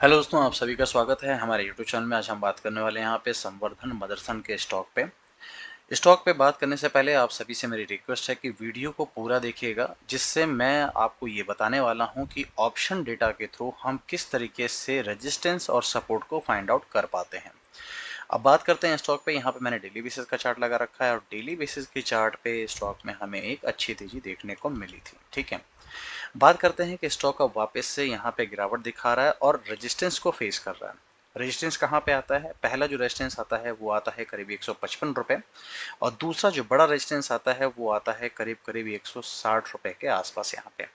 Hello दोस्तों, आप सभी का स्वागत है हमारे यूट्यूब चैनल में। आज हम बात करने वाले हैं यहाँ पे संवर्धन मदरसन के स्टॉक पे बात करने से पहले आप सभी से मेरी रिक्वेस्ट है कि वीडियो को पूरा देखिएगा, जिससे मैं आपको ये बताने वाला हूँ कि ऑप्शन डेटा के थ्रू हम किस तरीके से रेजिस्टेंस और सपोर्ट को फाइंड आउट कर पाते हैं। अब बात करते हैं स्टॉक पे। यहाँ पे मैंने डेली बेसिस का चार्ट लगा रखा है और डेली बेसिस के चार्ट पे स्टॉक में हमें एक अच्छी तेजी देखने को मिली थी। ठीक है, बात करते हैं कि स्टॉक अब वापस से यहाँ पे गिरावट दिखा रहा है और रेजिस्टेंस को फेस कर रहा है। रेजिस्टेंस कहाँ पे आता है? पहला जो रेजिस्टेंस आता है वो आता है करीब 155 रुपए, और दूसरा जो बड़ा रेजिस्टेंस आता है वो आता है करीब करीब 160 रुपए के आसपास यहाँ पे।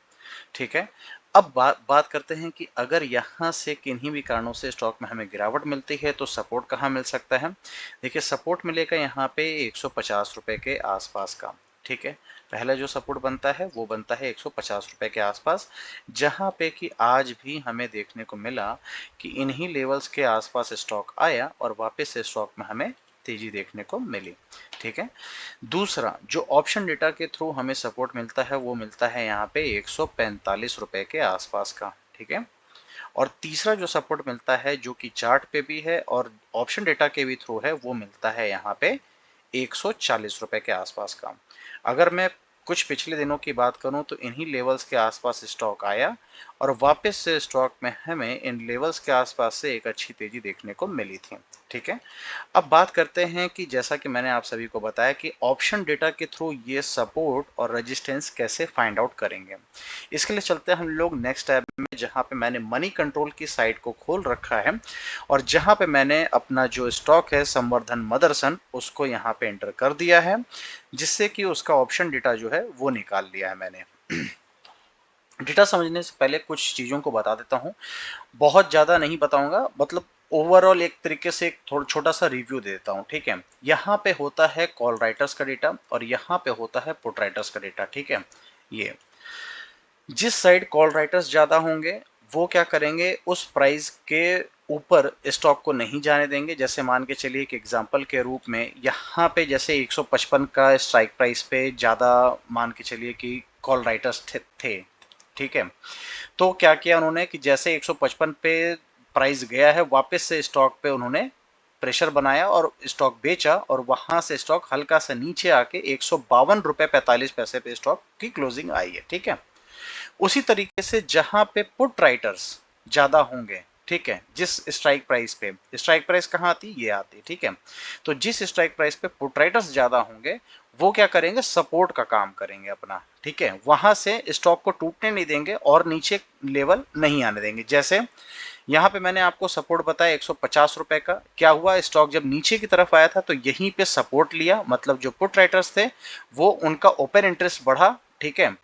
ठीक है, अब बात करते हैं कि अगर यहाँ से किन्हीं भी कारणों से स्टॉक में हमें गिरावट मिलती है तो सपोर्ट कहाँ मिल सकता है। देखिए, सपोर्ट मिलेगा यहाँ पे 150 रुपए के आसपास का। ठीक है, पहला जो सपोर्ट बनता है वो बनता है 150 रुपए के आसपास, जहाँ पे कि आज भी हमें देखने को मिला कि इन्हीं लेवल्स के आसपास स्टॉक आया और वापस से स्टॉक में हमें तेजी देखने को मिली। ठीक है, दूसरा जो ऑप्शन डेटा के थ्रू हमें सपोर्ट मिलता है वो मिलता है यहाँ पे 145 रुपए के आसपास का। ठीक है, और तीसरा जो सपोर्ट मिलता है जो कि चार्ट पे भी है और ऑप्शन डेटा के भी थ्रू है, वो मिलता है यहाँ पे 140 रुपए के आसपास का। अगर मैं कुछ पिछले दिनों की बात करूं तो इन्हीं लेवल्स के आसपास स्टॉक आया और वापस से स्टॉक में हमें इन लेवल्स के आसपास से एक अच्छी तेजी देखने को मिली थी। ठीक है, अब बात करते हैं कि जैसा कि मैंने आप सभी को बताया कि ऑप्शन डेटा के थ्रू ये सपोर्ट और रेजिस्टेंस कैसे फाइंड आउट करेंगे। इसके लिए चलते हैं हम लोग नेक्स्ट टैब में, जहां पे मैंने मनी कंट्रोल की साइट को खोल रखा है और जहां पे मैंने अपना जो स्टॉक है संवर्धन मदरसन उसको यहां पे एंटर कर दिया है, जिससे कि उसका ऑप्शन डेटा जो है वो निकाल लिया है मैंने। डेटा समझने से पहले कुछ चीज़ों को बता देता हूँ, बहुत ज़्यादा नहीं बताऊंगा, मतलब ओवरऑल एक तरीके से एक थोड़ा छोटा सा रिव्यू दे देता हूँ। ठीक है, यहाँ पे होता है कॉल राइटर्स का डेटा और यहाँ पे होता है पुट राइटर्स का डेटा। ठीक है, ये जिस साइड कॉल राइटर्स ज़्यादा होंगे वो क्या करेंगे, उस प्राइस के ऊपर स्टॉक को नहीं जाने देंगे। जैसे मान के चलिए एक एग्जांपल के रूप में यहाँ पे जैसे 155 का स्ट्राइक प्राइस पे ज़्यादा मान के चलिए कि कॉल राइटर्स थे। ठीक है, तो क्या किया उन्होंने कि जैसे 155 पे प्राइस गया है वापस से स्टॉक पे उन्होंने प्रेशर बनाया और स्टॉक बेचा और वहां से स्टॉक हल्का सा नीचे आके 152 रुपए 45 पैसे पे स्टॉक की क्लोजिंग आई है। ठीक है, उसी तरीके से जहां पे पुट राइटर्स ज्यादा होंगे, ठीक है, जिस स्ट्राइक प्राइस पे, स्ट्राइक प्राइस कहाँ आती, ये आती। ठीक है, तो जिस स्ट्राइक प्राइस पे पुट राइटर्स ज्यादा होंगे वो क्या करेंगे, सपोर्ट का काम करेंगे अपना। ठीक है, वहां से स्टॉक को टूटने नहीं देंगे और नीचे लेवल नहीं आने देंगे। जैसे यहाँ पे मैंने आपको सपोर्ट बताया 150 रुपए का, क्या हुआ, स्टॉक जब नीचे की तरफ आया था तो यहीं पे सपोर्ट लिया, मतलब जो पुट राइटर्स थे वो उनका ओपन इंटरेस्ट बढ़ा। ठीक है,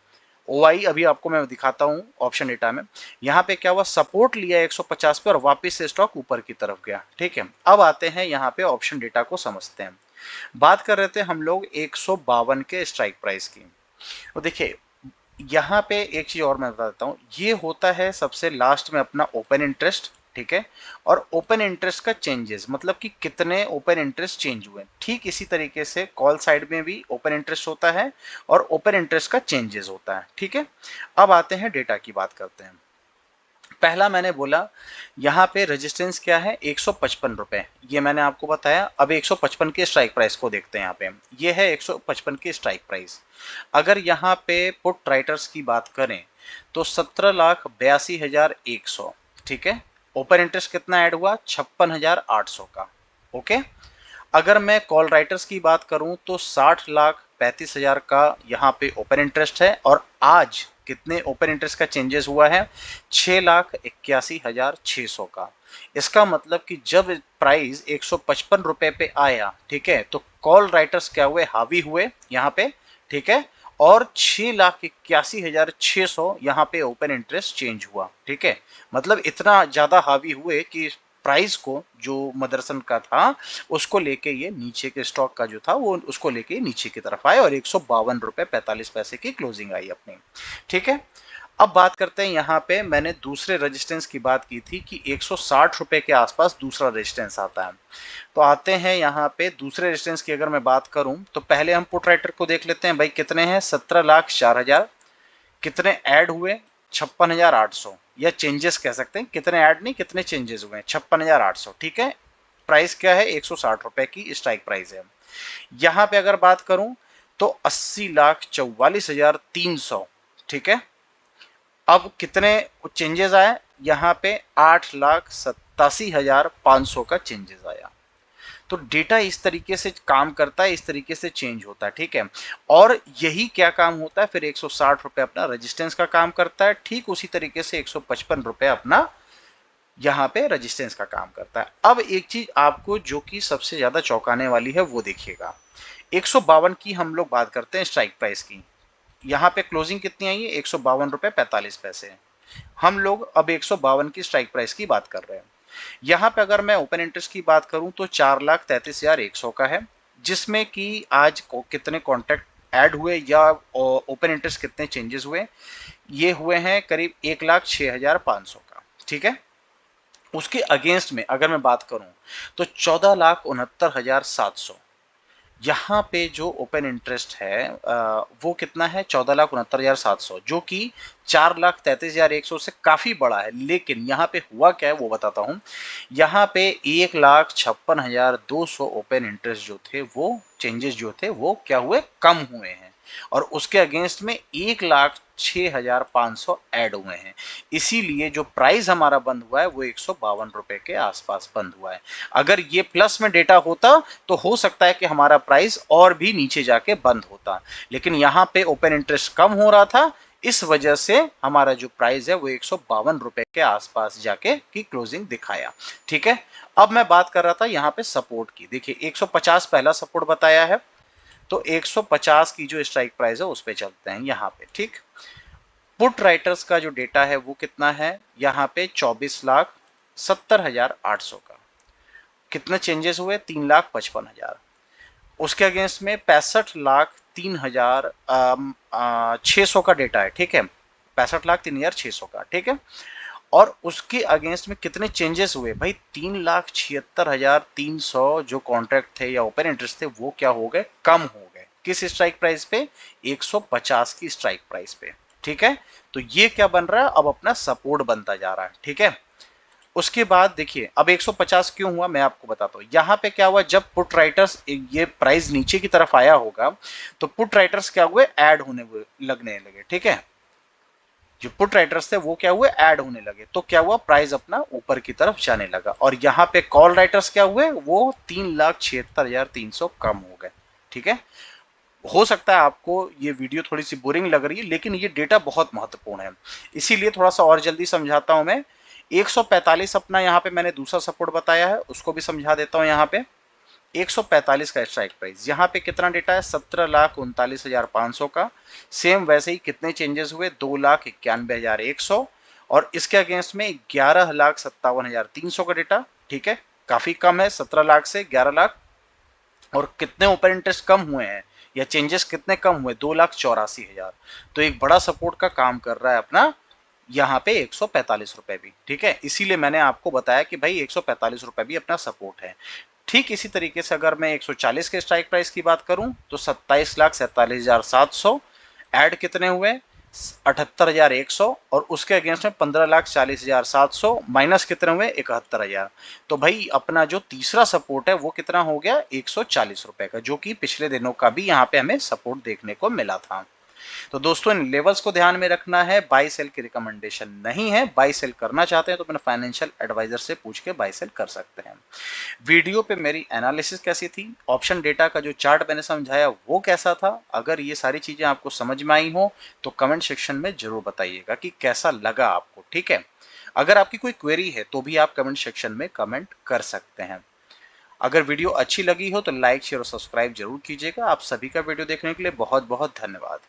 ओआई अभी आपको मैं दिखाता हूं ऑप्शन डेटा में। यहां पे क्या हुआ, सपोर्ट लिया 150 पे और वापस से स्टॉक ऊपर की तरफ गया। ठीक है, अब आते हैं यहां पे ऑप्शन डेटा को समझते हैं। बात कर रहे थे हम लोग 152 के स्ट्राइक प्राइस की। तो देखिए, यहाँ पे एक चीज और मैं बता देता हूँ, ये होता है सबसे लास्ट में अपना ओपन इंटरेस्ट। ठीक है, और ओपन इंटरेस्ट का चेंजेस, मतलब कि कितने ओपन इंटरेस्ट चेंज हुए। ठीक इसी तरीके से कॉल साइड में भी ओपन इंटरेस्ट होता है और ओपन इंटरेस्ट का चेंजेस होता है। ठीक है, अब आते हैं डेटा की बात करते हैं। पहला मैंने बोला यहाँ पे रेजिस्टेंस क्या है, 155 रुपए, ये मैंने आपको बताया। अब 155 के स्ट्राइक प्राइस को देखते हैं। यहाँ पे ये है 155 की स्ट्राइक प्राइस। अगर यहाँ पे पुट राइटर्स की बात करें तो 17,82,100। ठीक है, ओपन इंटरेस्ट कितना ऐड हुआ, 56,800 का। ओके, अगर मैं कॉल राइटर्स की बात करूं तो 60,35,000 का यहाँ पे ओपन इंटरेस्ट है और आज कितने ओपन इंटरेस्ट का चेंजेस हुआ है, 6,81,600 का। इसका मतलब कि जब प्राइस 155 रुपए पे आया, ठीक है, तो कॉल राइटर्स क्या हुए, हावी हुए यहाँ पे। ठीक है, और 6,81,600 यहाँ पे ओपन इंटरेस्ट चेंज हुआ। ठीक है, मतलब इतना ज्यादा हावी हुए कि प्राइस को जो मदरसन का था उसको लेके ये नीचे के स्टॉक का जो था वो उसको लेके नीचे की तरफ आए और 152 रुपए 45 पैसे की क्लोजिंग आई अपनी। ठीक है, अब बात करते हैं, यहाँ पे मैंने दूसरे रेजिस्टेंस की बात की थी कि 160 रुपए के आसपास दूसरा रेजिस्टेंस आता है। तो आते हैं यहाँ पे दूसरे रेजिस्टेंस की अगर मैं बात करूं तो पहले हम पुट राइटर को देख लेते हैं। भाई कितने हैं, 17,04,000, कितने ऐड हुए, 56,800। या चेंजेस कह सकते हैं, कितने ऐड नहीं कितने चेंजेस हुए हैं, 56,800, ठीक है। प्राइस क्या है, 160 रुपए की स्ट्राइक प्राइस है। यहां पे अगर बात करूं तो 80,44,300, ठीक है। अब कितने चेंजेस आए यहां पे, 8,87,500 का चेंजेस आया। तो डेटा इस तरीके से काम करता है, इस तरीके से चेंज होता है, ठीक है। और यही क्या काम होता है फिर, 160 रुपए अपना रेजिस्टेंस का काम करता है, ठीक उसी तरीके से 155 रुपए अपना यहां पे रेजिस्टेंस का काम करता है। अब एक चीज आपको जो कि सबसे ज्यादा चौंकाने वाली है वो देखिएगा, 152 की हम लोग बात करते हैं स्ट्राइक प्राइस की, यहां पे क्लोजिंग कितनी आई है, 152 रुपए 45 पैसे। हम लोग अब 152 की स्ट्राइक प्राइस की बात कर रहे हैं। यहां पे अगर मैं ओपन इंटरेस्ट की बात करूं तो 4,33,100 का है, जिसमें कि आज कितने कॉन्ट्रैक्ट ऐड हुए या ओपन इंटरेस्ट कितने चेंजेस हुए, ये हुए हैं करीब 1,06,500 का, ठीक है। उसके अगेंस्ट में अगर मैं बात करूं तो 14,69,700, यहाँ पे जो ओपन इंटरेस्ट है वो कितना है, 14,69,700, जो कि 4,33,100 से काफी बड़ा है। लेकिन यहाँ पे हुआ क्या है वो बताता हूँ। यहाँ पे 1,56,200 ओपन इंटरेस्ट जो थे वो चेंजेस जो थे वो क्या हुए, कम हुए हैं। और उसके अगेंस्ट में 1,06,500 ऐड हुए हैं। इसीलिए जो प्राइस हमारा बंद हुआ है वो 152 रुपए के आसपास बंद हुआ है। अगर ये प्लस में डेटा होता तो हो सकता है कि हमारा प्राइस और भी नीचे जाके बंद होता, लेकिन यहाँ पे ओपन इंटरेस्ट कम हो रहा था, इस वजह से हमारा जो प्राइस है वो 152 रुपए के आसपास जाके की क्लोजिंग दिखाया, ठीक है। अब मैं बात कर रहा था यहाँ पे सपोर्ट की, देखिए 150 पहला सपोर्ट बताया है, तो 150 की जो स्ट्राइक प्राइस है उस पर चलते हैं यहाँ पे, ठीक। पुट राइटर्स का जो डेटा है वो कितना है यहाँ पे, 24,70,800 का, कितने चेंजेस हुए, 3,55,000। उसके अगेंस्ट में 65,03,600 का डेटा है, ठीक है, 65,03,600 का, ठीक है। और उसके अगेंस्ट में कितने चेंजेस हुए भाई, 3,76,300 जो कॉन्ट्रैक्ट थे या ओपन इंटरेस्ट थे वो क्या हो गए, कम हो गए। किस स्ट्राइक प्राइस पे, 150 की स्ट्राइक प्राइस पे, ठीक है। तो ये क्या बन रहा है, अब अपना सपोर्ट बनता जा रहा है, ठीक है। उसके बाद देखिए अब 150 क्यों हुआ मैं आपको बताता हूं। यहां पे क्या हुआ, जब पुट राइटर्स ये प्राइस नीचे की तरफ आया होगा तो पुट राइटर्स क्या हुए, ऐड होने लगने लगे, ठीक है। जो पुट राइटर्स थे वो क्या हुए, ऐड होने लगे, तो क्या हुआ, प्राइस अपना ऊपर की तरफ जाने लगा। और यहाँ पे कॉल राइटर्स क्या हुए, वो 3,76,300 कम हो गए, ठीक है। हो सकता है आपको ये वीडियो थोड़ी सी बोरिंग लग रही है, लेकिन ये डेटा बहुत महत्वपूर्ण है, इसीलिए थोड़ा सा और जल्दी समझाता हूं मैं। 145 अपना यहाँ पे मैंने दूसरा सपोर्ट बताया है, उसको भी समझा देता हूं। यहाँ पे 145 का स्ट्राइक प्राइस, यहाँ पे कितना डेटा है, 17,39,500 का। सेम वैसे ही कितने चेंजेस हुए, 2,91,100। और इसके अगेंस्ट में 11,57,300 का डेटा, ठीक है, काफी कम है 17 लाख से 11 लाख। और कितने ओपन इंटरेस्ट कम हुए हैं या चेंजेस कितने कम हुए, 2,84,000। तो एक बड़ा सपोर्ट का काम कर रहा है अपना यहाँ पे 145 रुपए भी, ठीक है। इसीलिए मैंने आपको बताया कि भाई 145 रुपए भी अपना सपोर्ट है। ठीक इसी तरीके से अगर मैं 140 के स्ट्राइक प्राइस की बात करूं तो 27,47,700, ऐड कितने हुए, 78,100। और उसके अगेंस्ट में 15,40,700, माइनस कितने हुए, 71,000। तो भाई अपना जो तीसरा सपोर्ट है वो कितना हो गया, 140 रुपए का, जो कि पिछले दिनों का भी यहाँ पे हमें सपोर्ट देखने को मिला था। तो दोस्तों इन लेवल्स को ध्यान में रखना है, बाई सेल की रिकमेंडेशन नहीं है। बाई सेल करना चाहते हैं तो अपने फाइनेंशियल एडवाइजर से पूछ के बाई सेल कर सकते हैं। वीडियो पे मेरी एनालिसिस कैसी थी, ऑप्शन डेटा का जो चार्ट मैंने समझाया वो कैसा था, अगर ये सारी चीजें आपको समझ में आई हो तो कमेंट सेक्शन में जरूर बताइएगा कि कैसा लगा आपको, ठीक है। अगर आपकी कोई क्वेरी है तो भी आप कमेंट सेक्शन में कमेंट कर सकते हैं। अगर वीडियो अच्छी लगी हो तो लाइक शेयर और सब्सक्राइब जरूर कीजिएगा। आप सभी का वीडियो देखने के लिए बहुत बहुत धन्यवाद।